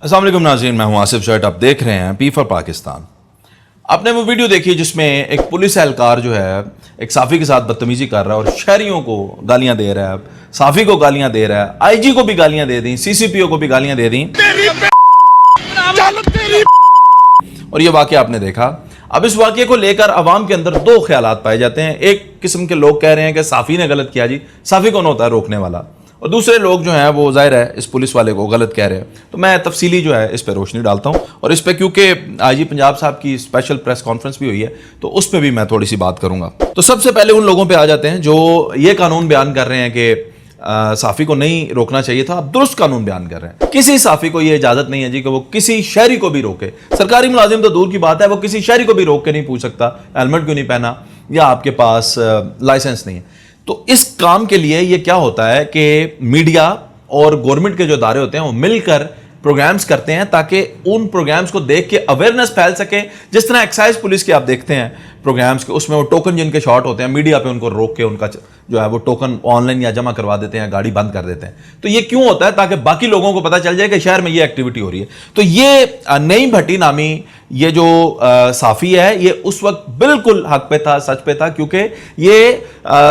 अस्सलाम वालेकुम नाज़रीन, मैं हूं आसिफ शर्ट। आप देख रहे हैं पी फॉर पाकिस्तान। आपने वो वीडियो देखी जिसमें एक पुलिस एहलकार जो है एक साफ़ी के साथ बदतमीजी कर रहा है और शहरियों को गालियां दे रहा है, साफ़ी को गालियां दे रहा है, आईजी को भी गालियां दे दी, सीसीपीओ को भी गालियां दे दी और ये वाक़या आपने देखा। अब इस वाक़े को लेकर अवाम के अंदर दो ख्यालात पाए जाते हैं। एक किस्म के लोग कह रहे हैं कि साफ़ी ने गलत किया, जी साफ़ी कौन होता है रोकने वाला, और दूसरे लोग जो हैं वो ज़ाहिर है इस पुलिस वाले को गलत कह रहे हैं। तो मैं तफसीली जो है इस पर रोशनी डालता हूँ और इस पर क्योंकि आईजी पंजाब साहब की स्पेशल प्रेस कॉन्फ्रेंस भी हुई है तो उस पर भी मैं थोड़ी सी बात करूँगा। तो सबसे पहले उन लोगों पर आ जाते हैं जो ये कानून बयान कर रहे हैं कि साफ़ी को नहीं रोकना चाहिए था। आप दुरुस्त कानून बयान कर रहे हैं। किसी साफ़ी को ये इजाज़त नहीं है जी कि वो किसी शहरी को भी रोके। सरकारी मुलाजिम तो दूर की बात है, वो किसी शहरी को भी रोक के नहीं पूछ सकता हेलमेट क्यों नहीं पहना या आपके पास लाइसेंस नहीं है। तो इस काम के लिए ये क्या होता है कि मीडिया और गवर्नमेंट के जो इदारे होते हैं वो मिलकर प्रोग्राम्स करते हैं ताकि उन प्रोग्राम्स को देख के अवेयरनेस फैल सके। जिस तरह एक्साइज पुलिस के आप देखते हैं प्रोग्राम्स के, उसमें वो टोकन जिनके शॉर्ट होते हैं मीडिया पे उनको रोक के उनका जो है वो टोकन ऑनलाइन या जमा करवा देते हैं, गाड़ी बंद कर देते हैं। तो ये क्यों होता है? ताकि बाकी लोगों को पता चल जाए कि शहर में ये एक्टिविटी हो रही है। तो ये नईम भट्टी नामी ये जो साफ़ी है ये उस वक्त बिल्कुल हक पे था, सच पे था, क्योंकि ये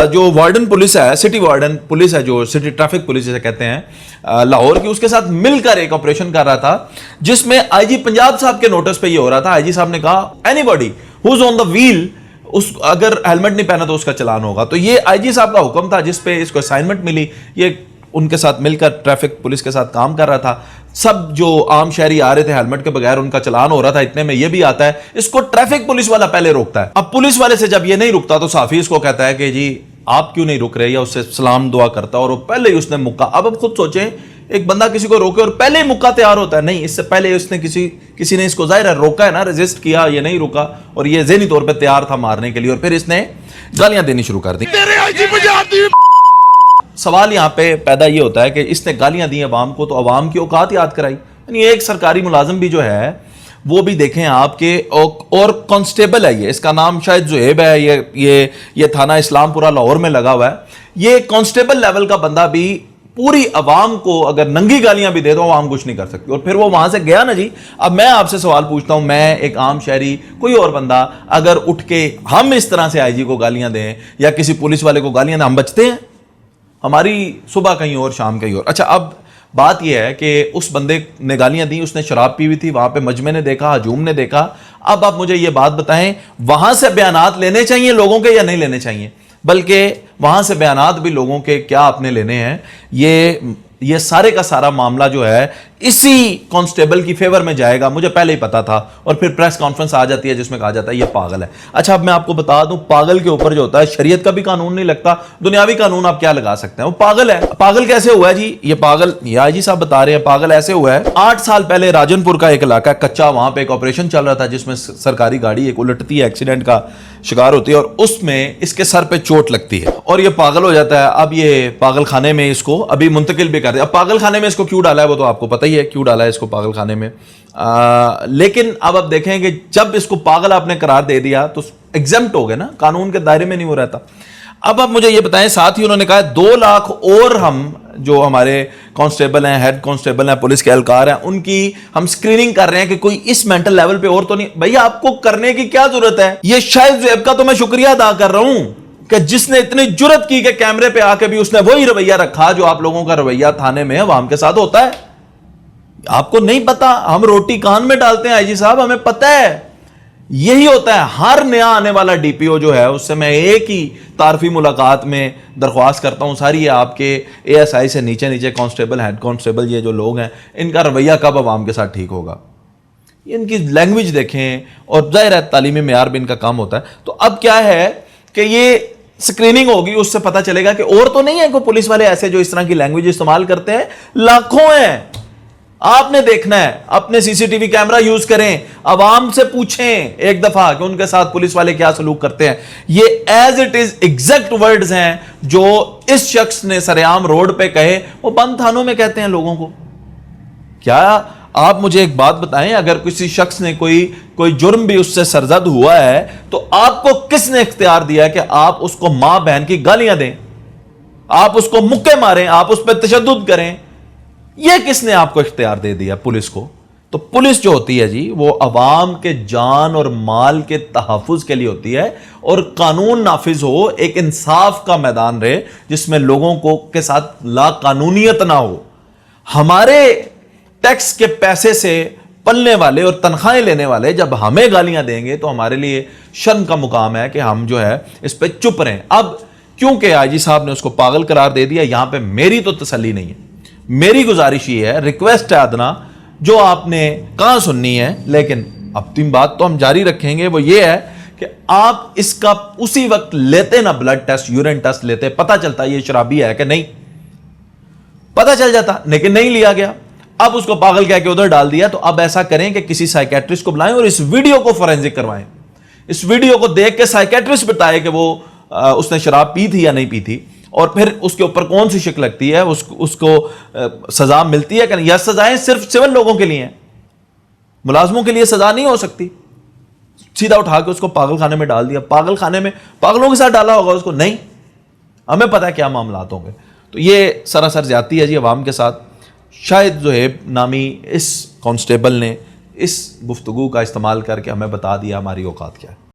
जो वार्डन पुलिस है, सिटी वार्डन पुलिस है, जो सिटी ट्रैफिक पुलिस जिसे कहते हैं लाहौर की, उसके साथ मिलकर एक ऑपरेशन कर रहा था जिसमें आईजी पंजाब साहब के नोटिस पे ये हो रहा था। आईजी साहब ने कहा anybody who is on the wheel, उस अगर हेलमेट नहीं पहना तो उसका चालान होगा। तो ये आईजी साहब का हुक्म था जिस पे इसको असाइनमेंट मिली। ये उनके साथ मिलकर ट्रैफिक पुलिस के साथ काम कर रहा था। सब जो आम शहरी आ रहे थे हेलमेट के बगैर उनका चालान हो रहा था। इतने में ये भी आता है, इसको ट्रैफिक पुलिस वाला पहले रोकता है। अब पुलिस वाले से जब ये नहीं रुकता तो साफ़ी इसको कहता है कि जी आप क्यों नहीं रुक रहे, या उससे सलाम दुआ करता और वो पहले ही उसने मुक्का। अब खुद सोचें, एक बंदा किसी को रोके और पहले ही मुक्का तैयार होता है। नहीं, इससे पहले उसने किसी ने इसको ज़ाहिर है रोका है ना, रेजिस्ट किया, ये नहीं रुका और ये ज़हनी तौर पे तैयार था मारने के लिए और फिर इसने गालियां देनी शुरू कर दी। सवाल यहाँ पे पैदा ये होता है कि इसने गालियां दी अवाम को तो अवाम की औकात याद कराई। यानी एक सरकारी मुलाजिम भी जो है वो भी देखें आपके, और कांस्टेबल है ये, इसका नाम शायद जुएब है, ये थाना इस्लामपुरा लाहौर में लगा हुआ है। ये कांस्टेबल लेवल का बंदा भी पूरी अवाम को अगर नंगी गालियां भी दे दो अवाम कुछ नहीं कर सकती। और फिर वो वहां से गया ना जी। अब मैं आपसे सवाल पूछता हूं, मैं एक आम शहरी, कोई और बंदा अगर उठ के हम इस तरह से आईजी को गालियां दें या किसी पुलिस वाले को गालियां दें, हम बचते हैं? हमारी सुबह कहीं और शाम कहीं और। अच्छा, अब बात यह है कि उस बंदे ने गालियां दी, उसने शराब पी हुई थी, वहां पे मजमे ने देखा, हजूम ने देखा। अब आप मुझे ये बात बताएं, वहां से बयानात लेने चाहिए लोगों के या नहीं लेने चाहिए? बल्कि वहां से बयानात भी लोगों के क्या आपने लेने हैं? ये सारे का सारा मामला जो है इसी कांस्टेबल की फेवर में जाएगा, मुझे पहले ही पता था। और फिर प्रेस कॉन्फ्रेंस आ जाती है जिसमें कहा जाता है ये पागल है। अच्छा, अब मैं आपको बता दूं, पागल के ऊपर जो होता है शरीयत का भी कानून नहीं लगता, दुनियावी कानून आप क्या लगा सकते हैं? वो पागल है। पागल कैसे हुआ है जी? ये पागल, ये आईजी साहब बता रहे हैं पागल ऐसे हुआ है। 8 साल पहले राजनपुर का एक इलाका कच्चा, वहां पे एक ऑपरेशन चल रहा था जिसमें सरकारी गाड़ी एक उलटती है, एक्सीडेंट का शिकार होती है और उसमें इसके सर पे चोट लगती है और ये पागल हो जाता है। अब ये पागल खाने में इसको अभी मुंतकिल भी कर दिया। अब पागल खाने में इसको क्यों डाला है वो तो आपको पता ही है, क्यों डाला है इसको पागल खाने में। लेकिन अब आप देखें कि जब इसको पागल आपने करार दे दिया तो एग्जेम्प्ट हो गए ना, कानून के दायरे में नहीं हो रहता। अब आप मुझे ये बताएं, साथ ही उन्होंने कहा 2 लाख और हम जो हमारे कांस्टेबल हैं, हेड कांस्टेबल हैं, पुलिस के एहलकार हैं, उनकी हम स्क्रीनिंग कर रहे हैं कि कोई इस मेंटल लेवल पे और तो नहीं। भैया आपको करने की क्या जरूरत है? ये शायद ज़ुएब का तो मैं शुक्रिया अदा कर रहा हूं कि जिसने इतनी जुर्रत की कि कैमरे पे आके भी उसने वही रवैया रखा जो आप लोगों का रवैया थाने में अवाम के साथ होता है। आपको नहीं पता, हम रोटी कान में डालते हैं आईजी साहब, हमें पता है यही होता है। हर नया आने वाला डीपीओ जो है उससे मैं एक ही तारफी मुलाकात में दरख्वास्त करता हूं सारी, आपके एएसआई से नीचे नीचे कांस्टेबल, हेड कांस्टेबल, ये जो लोग हैं इनका रवैया कब अवाम के साथ ठीक होगा? इनकी लैंग्वेज देखें और ज़ाहिर है तालीमी मेयार भी इनका काम होता है। तो अब क्या है कि ये स्क्रीनिंग होगी, उससे पता चलेगा कि और तो नहीं है कोई पुलिस वाले ऐसे जो इस तरह की लैंग्वेज इस्तेमाल करते हैं। लाखों हैं। आपने देखना है, अपने सीसीटीवी कैमरा यूज करें, अवाम से पूछें एक दफा कि उनके साथ पुलिस वाले क्या सलूक करते हैं। ये as it is exact words हैं जो इस शख्स ने सरेआम रोड पे कहे, वो बंद थानों में कहते हैं लोगों को। क्या आप मुझे एक बात बताएं, अगर किसी शख्स ने कोई जुर्म भी उससे सरजद हुआ है तो आपको किसने इख्तियार दिया कि आप उसको मां बहन की गालियां दें, आप उसको मुक्के मारें, आप उस पर तशद्दुद करें? یہ کس نے آپ کو اختیار دے دیا پولیس کو؟ تو پولیس جو ہوتی ہے جی وہ عوام کے جان اور مال کے تحفظ کے لیے ہوتی ہے، اور قانون نافذ ہو، ایک انصاف کا میدان رہے جس میں لوگوں کو کے ساتھ لا قانونیت نہ ہو۔ ہمارے ٹیکس کے پیسے سے پلنے والے اور تنخواہیں لینے والے جب ہمیں گالیاں دیں گے تو ہمارے لیے شرم کا مقام ہے کہ ہم جو ہے اس پہ چپ رہیں۔ اب کیونکہ آئی جی صاحب نے اس کو پاگل قرار دے دیا، یہاں پہ میری تو تسلی نہیں ہے، میری گزارش یہ ہے، ریکویسٹ ہے ادنا، جو آپ نے کہاں سننی ہے، لیکن اپنی بات تو ہم جاری رکھیں گے، وہ یہ ہے کہ آپ اس کا اسی وقت لیتے نا بلڈ ٹیسٹ، یورین ٹیسٹ لیتے، پتہ چلتا یہ شرابی ہے کہ نہیں، پتہ چل جاتا، لیکن نہیں لیا گیا، اب اس کو پاگل کہہ کے ادھر ڈال دیا۔ تو اب ایسا کریں کہ کسی سائیکیٹرسٹ کو بلائیں اور اس ویڈیو کو فورینزک کروائیں، اس ویڈیو کو دیکھ کے سائیکیٹرسٹ بتائے کہ وہ اس نے شراب پی تھی یا نہیں پی تھی، اور پھر اس کے اوپر کون سی شک لگتی ہے، اس کو سزا ملتی ہے کہ نہیں۔ یا سزائیں صرف سول لوگوں کے لیے ہیں، ملازموں کے لیے سزا نہیں ہو سکتی؟ سیدھا اٹھا کے اس کو پاگل خانے میں ڈال دیا، پاگل خانے میں پاگلوں کے ساتھ ڈالا ہوگا اس کو، نہیں، ہمیں پتہ ہے کیا معاملات ہوں گے۔ تو یہ سراسر زیادتی ہے جی عوام کے ساتھ۔ شاید زہیب نامی اس کانسٹیبل نے اس گفتگو کا استعمال کر کے ہمیں بتا دیا ہماری اوقات کیا ہے۔